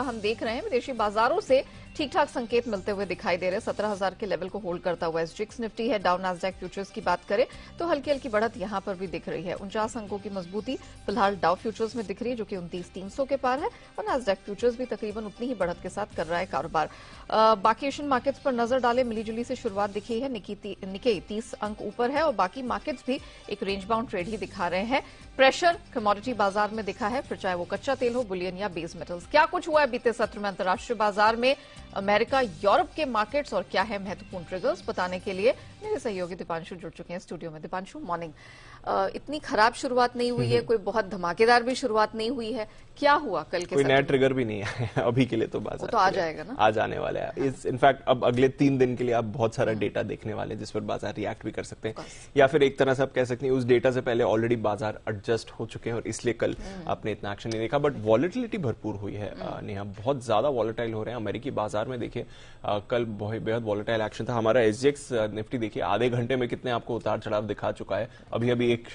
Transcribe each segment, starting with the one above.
हम देख रहे हैं विदेशी बाजारों से ठीक ठाक संकेत मिलते हुए दिखाई दे रहे हैं। 17,000 के लेवल को होल्ड करता हुआ एसजीएक्स निफ्टी है। डाउ नास्डैक फ्यूचर्स की बात करें तो हल्की हल्की बढ़त यहां पर भी दिख रही है। 49 अंकों की मजबूती फिलहाल डाउ फ्यूचर्स में दिख रही है, जो कि 29,300 के पार है, और नास्डैक फ्यूचर्स भी तकरीबन उतनी ही बढ़त के साथ कर रहा है कारोबार। बाकी एशियन मार्केट्स पर नजर डालें, मिलीजुली से शुरुआत दिखी है। निके 30 अंक ऊपर है और बाकी मार्केट्स भी एक रेंज बाउंड ट्रेड ही दिखा रहे हैं। प्रेशर कमोडिटी बाजार में दिखा है, फिर चाहे वो कच्चा तेल हो, बुलियन या बेस मेटल्स। क्या कुछ हुआ है बीते सत्र में अंतर्राष्ट्रीय बाजार में, अमेरिका, यूरोप के मार्केट्स, और क्या है महत्वपूर्ण ट्रिगर्स, बताने के लिए मेरे सहयोगी दीपांशु जुड़ चुके हैं स्टूडियो में। दीपांशु, मॉर्निंग। इतनी खराब शुरुआत नहीं हुई है, कोई बहुत धमाकेदार भी शुरुआत नहीं हुई है। क्या हुआ कल के? कोई नया ट्रिगर भी नहीं है अभी के लिए, तो बाजार तो आ जाएगा ना, आ जाने वाला है। इनफैक्ट अब अगले 3 दिन के लिए आप बहुत सारा डेटा देखने वाले हैं जिस पर बाजार रिएक्ट भी कर सकते हैं, या फिर एक तरह से आप कह सकते हैं उस डेटा से पहले ऑलरेडी बाजार एडजस्ट हो चुके हैं और इसलिए कल आपने इतना एक्शन नहीं देखा। बट वॉलेटिलिटी भरपूर हुई है नेहा, बहुत ज्यादा वॉलेटाइल हो रहे हैं अमेरिकी बाजार में। देखिए कल बेहद वॉलेटाइल एक्शन था। हमारा एसजीएक्स निफ्टी देखिए आधे घंटे में कितने आपको उतार चढ़ाव दिखा चुका है। अभी अभी एक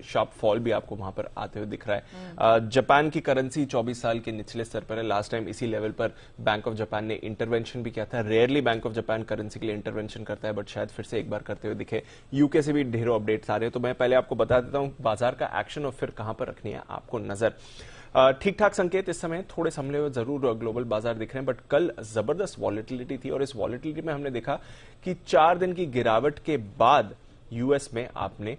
शार्प फॉल भी आपको वहां पर आते हुए दिख रहा है। जापान की करेंसी 24 साल के निचले स्तर पर है। लास्ट टाइम इसी लेवल पर बैंक ऑफ जापान ने इंटरवेंशन भी किया था। Rarely bank of Japan currency के लिए इंटरवेंशन करता है, बट शायद फिर से एक बार करते हुए दिखे। यूके से भी ढेरों अपडेट्स आ रहे हैं, तो मैं पहले आपको बता देता हूं बाजार का एक्शन और फिर कहां पर रखनी है आपको नजर। ठीक ठाक संकेत इस समय थोड़े संभले हुए जरूर ग्लोबल बाजार दिख रहे हैं, बट कल जबरदस्त वॉलेटिलिटी थी और इस वॉलेटिलिटी में हमने देखा कि 4 दिन की गिरावट के बाद यूएस में आपने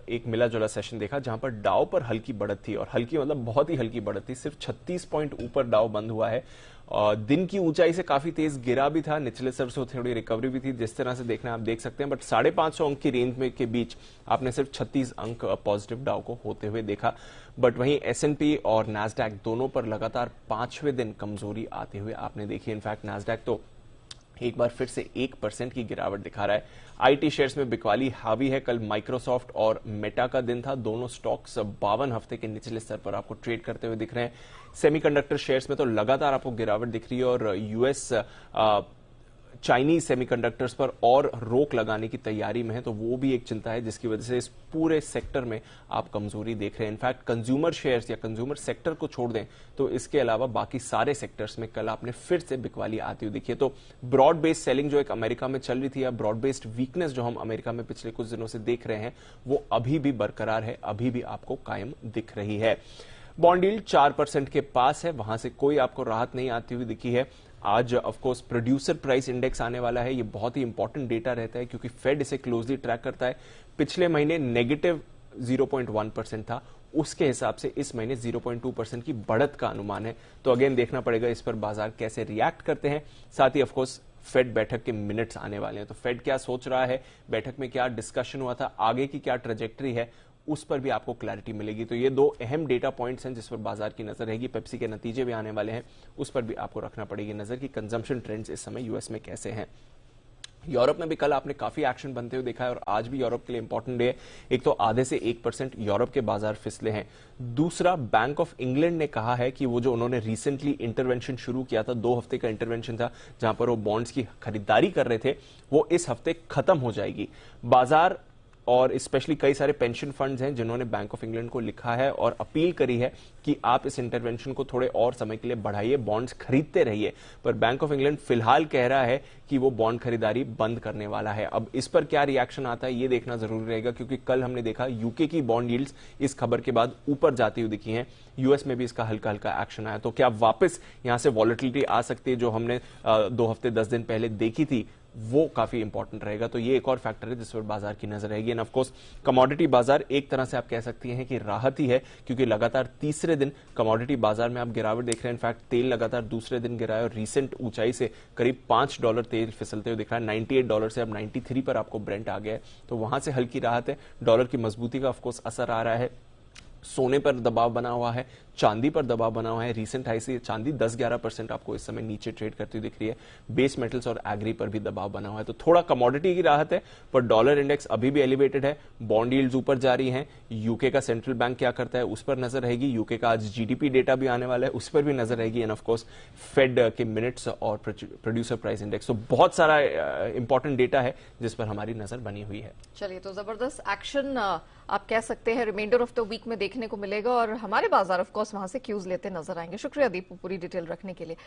एक मिला जुला सेशन देखा जहां पर डाउ पर हल्की बढ़त थी, और हल्की मतलब बहुत ही हल्की बढ़त थी। सिर्फ 36 पॉइंट ऊपर डाउ बंद हुआ है। दिन की ऊंचाई से काफी तेज गिरा भी था, निचले स्तर से थोड़ी रिकवरी भी थी। जिस तरह से देखना आप देख सकते हैं, बट 550 अंक की रेंज में के बीच आपने सिर्फ 36 अंक पॉजिटिव डाउ को होते हुए देखा। बट वहीं एसएनपी और नास्डैक दोनों पर लगातार 5वें दिन कमजोरी आते हुए आपने देखी। इनफैक्ट नास्डैक तो एक बार फिर से 1% की गिरावट दिखा रहा है। आईटी शेयर्स में बिकवाली हावी है। कल माइक्रोसॉफ्ट और मेटा का दिन था। दोनों स्टॉक्स 52 हफ्ते के निचले स्तर पर आपको ट्रेड करते हुए दिख रहे हैं। सेमीकंडक्टर शेयर्स में तो लगातार आपको गिरावट दिख रही है, और यूएस चाइनीज सेमीकंडक्टर्स पर और रोक लगाने की तैयारी में है, तो वो भी एक चिंता है जिसकी वजह से इस पूरे सेक्टर में आप कमजोरी देख रहे हैं। इनफैक्ट कंज्यूमर शेयर्स या कंज्यूमर सेक्टर को छोड़ दें तो इसके अलावा बाकी सारे सेक्टर्स में कल आपने फिर से बिकवाली आती हुई देखी है। तो ब्रॉड बेस्ड सेलिंग जो एक अमेरिका में चल रही थी, या ब्रॉड बेस्ड वीकनेस जो हम अमेरिका में पिछले कुछ दिनों से देख रहे हैं, वो अभी भी बरकरार है, अभी भी आपको कायम दिख रही है। बॉन्ड यील्ड 4% के पास है, वहां से कोई आपको राहत नहीं आती हुई दिखी है। आज ऑफकोर्स प्रोड्यूसर प्राइस इंडेक्स आने वाला है। ये बहुत ही इंपॉर्टेंट डेटा रहता है क्योंकि फेड इसे क्लोजली ट्रैक करता है। पिछले महीने नेगेटिव 0.1% था, उसके हिसाब से इस महीने 0.2% की बढ़त का अनुमान है। तो अगेन देखना पड़ेगा इस पर बाजार कैसे रिएक्ट करते हैं। साथ ही ऑफकोर्स फेड बैठक के मिनट्स आने वाले हैं, तो फेड क्या सोच रहा है, बैठक में क्या डिस्कशन हुआ था, आगे की क्या ट्रेजेक्टरी है, उस पर भी आपको क्लैरिटी मिलेगी। तो ये 2 अहम डेटा पॉइंट्स हैं जिस पर बाजार की नजर रहेगी। पेप्सी के नतीजे भी आने वाले हैं, उस पर भी आपको रखना पड़ेगी नजर कि कंजम्पशन ट्रेंड्स इस समय यूएस में कैसे हैं। यूरोप में भी कल आपने काफी एक्शन बनते हुए देखा है, और आज भी यूरोप के लिए इंपॉर्टेंट डे है। एक तो आधे से 1% यूरोप के बाजार फिसले हैं। दूसरा, बैंक ऑफ इंग्लैंड ने कहा है कि वो जो उन्होंने रिसेंटली इंटरवेंशन शुरू किया था, 2 हफ्ते का इंटरवेंशन था जहां पर वो बॉन्ड्स की खरीदारी कर रहे थे, वो इस हफ्ते खत्म हो जाएगी। बाजार और स्पेशली कई सारे पेंशन फंड्स हैं जिन्होंने बैंक ऑफ इंग्लैंड को लिखा है और अपील करी है कि आप इस इंटरवेंशन को थोड़े और समय के लिए बढ़ाइए, बॉन्ड्स खरीदते रहिए। पर बैंक ऑफ इंग्लैंड फिलहाल कह रहा है कि वो बॉन्ड खरीदारी बंद करने वाला है। अब इस पर क्या रिएक्शन आता है ये देखना जरूरी रहेगा, क्योंकि कल हमने देखा यूके की बॉन्ड यील्ड्स इस खबर के बाद ऊपर जाती हुई दिखी हैं। यूएस में भी इसका हल्का हल्का एक्शन आया, तो क्या वापस यहां से वॉलेटिलिटी आ सकती है जो हमने 2 हफ्ते 10 दिन पहले देखी थी, वो काफी इंपॉर्टेंट रहेगा। तो ये एक और फैक्टर है जिस पर बाजार की नजर रहेगी। एंड ऑफ कोर्स कमोडिटी बाजार एक तरह से आप कह सकती हैं कि राहत ही है, क्योंकि लगातार तीसरे दिन कमोडिटी बाजार में आप गिरावट देख रहे हैं। इनफैक्ट तेल लगातार दूसरे दिन गिरा है और रीसेंट ऊंचाई से करीब $5 तेल फिसलते हुए दिख रहा है। $98 से अब 93 पर आपको ब्रेंट आ गया है, तो वहां से हल्की राहत है। डॉलर की मजबूती का ऑफकोर्स असर आ रहा है। सोने पर दबाव बना हुआ है, चांदी पर दबाव बना हुआ है। रीसेंट हाई से चांदी 10-11% आपको इस समय नीचे ट्रेड करती हुई दिख रही है। बेस मेटल्स और एग्री पर भी दबाव बना हुआ है, तो थोड़ा कमोडिटी की राहत है, पर डॉलर इंडेक्स अभी भी एलिवेटेड है। बॉन्ड यील्ड्स ऊपर जा रही हैं। यूके का सेंट्रल बैंक क्या करता है उस पर नजर रहेगी। यूके का आज जीडीपी डेटा भी आने वाला है, उस पर भी नजर रहेगी। एंड ऑफ कोर्स फेड के मिनट्स और प्रोड्यूसर प्राइस इंडेक्स, तो बहुत सारा इंपॉर्टेंट डेटा है जिस पर हमारी नजर बनी हुई है। चलिए, तो जबरदस्त एक्शन आप कह सकते हैं रिमाइंडर ऑफ द वीक में देखने को मिलेगा, और हमारे बाजार ऑफ कोर्स बॉस वहां से क्यूज लेते नजर आएंगे। शुक्रिया दीप पूरी डिटेल रखने के लिए।